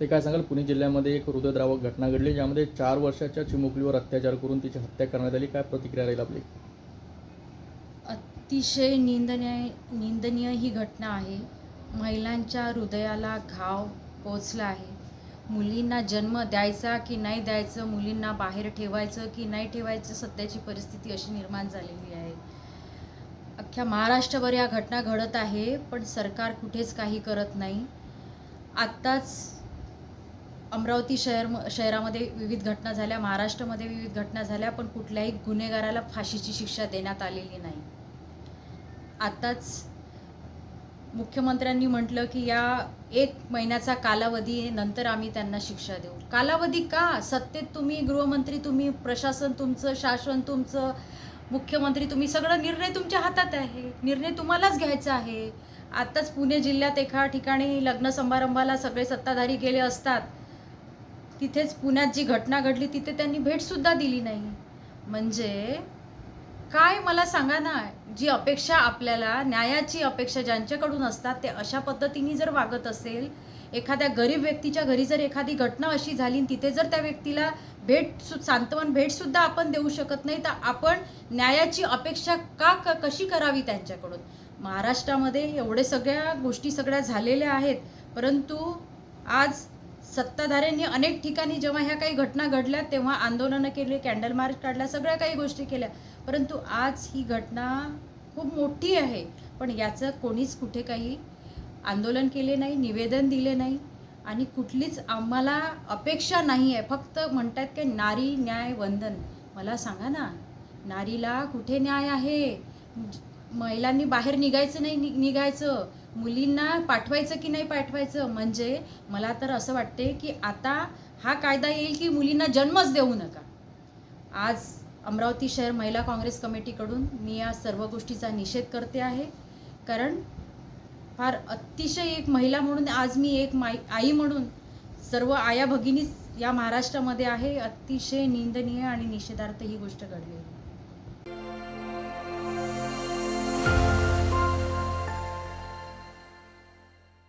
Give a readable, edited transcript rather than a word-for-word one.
ते काय सांगाल? पुणे जिल्ह्यामध्ये एक हृदयद्रावक घटना घडली, ज्यामध्ये 4 वर्षाच्या चिमुकलीवर अत्याचार करून तिची हत्या करण्यात आली. काय प्रतिक्रिया राहील आपली? अतिशय निंदनीय ही घटना आहे. महिलांच्या हृदयाला घाव पोचला आहे. मुलींना जन्म द्यायचा की नाही द्यायचं, मुलींना बाहेर ठेवायचं की नाही ठेवायचं, सध्याची परिस्थिती अशी निर्माण झालेली आहे. अख्ख्या महाराष्ट्रभर या घटना घडत आहे, पण सरकार कुठेच काही करत नाही. आत्ताच अमरावती शहरामध्ये विविध घटना झाल्या, महाराष्ट्रामध्ये विविध घटना झाल्या, पण कुठल्याही गुन्हेगाराला फाशीची शिक्षा देण्यात आलेली नाही. आताच मुख्यमंत्र्यांनी म्हटलं की या 1 महिन्याचा कालावधी नंतर आम्ही त्यांना शिक्षा देऊ. कालावधी का? सत्तेत तुम्ही, गृहमंत्री तुम्ही, प्रशासन तुमचं, शासन तुमचं, मुख्यमंत्री तुम्ही, सगळं निर्णय तुमच्या हातात आहे. निर्णय तुम्हालाच घ्यायचा आहे. आत्ताच पुणे जिल्ह्यात एका ठिकाणी लग्न समारंभाला सगळे सत्ताधारी गेले असतात. तिथेच पुण्यात जी घटना घडली तिथे त्यांनी भेटसुद्धा दिली नाही. म्हणजे काय मला सांगा ना, जी अपेक्षा आपल्याला, न्यायाची अपेक्षा ज्यांच्याकडून असतात ते अशा पद्धतीने जर वागत असेल, एखाद्या गरीब व्यक्तीच्या घरी जर एखादी घटना अशी झाली तिथे जर त्या व्यक्तीला सांत्वन भेटसुद्धा आपण देऊ शकत नाही, तर आपण न्यायाची अपेक्षा कशी करावी त्यांच्याकडून? महाराष्ट्रामध्ये एवढे सगळ्या गोष्टी सगळ्या झालेल्या आहेत, परंतु आज सत्ताधाऱ्यांनी अनेक ठिकाणी जेव्हा ह्या काही घटना घडल्या तेव्हा आंदोलनं केली, कॅन्डल मार्च काढला, सगळ्या काही गोष्टी केल्या, परंतु आज ही घटना खूप मोठी आहे, पण याचं कोणीच कुठे काही आंदोलन केले नाही, निवेदन दिले नाही आणि कुठलीच आम्हाला अपेक्षा नाही आहे. फक्त म्हणतात की नारी न्याय वंदन. मला सांगा ना, नारीला कुठे न्याय आहे? महिलांनी बाहेर निघायचं नाही निघायचं, मुलींना पाठवायचं की नाही पाठवायचं? म्हणजे मला तर असं वाटते की आता हा कायदा येईल की मुलींना जन्मच देऊ नका. आज अमरावती शहर महिला काँग्रेस कमिटीकडून मी या सर्व गोष्टीचा निषेध करते आहे. कारण फार अतिशय एक महिला म्हणून, आज मी एक आई म्हणून, सर्व आया भगिनीच या महाराष्ट्रामध्ये आहे. अतिशय निंदनीय आणि निषेधार्थ ही गोष्ट घडली.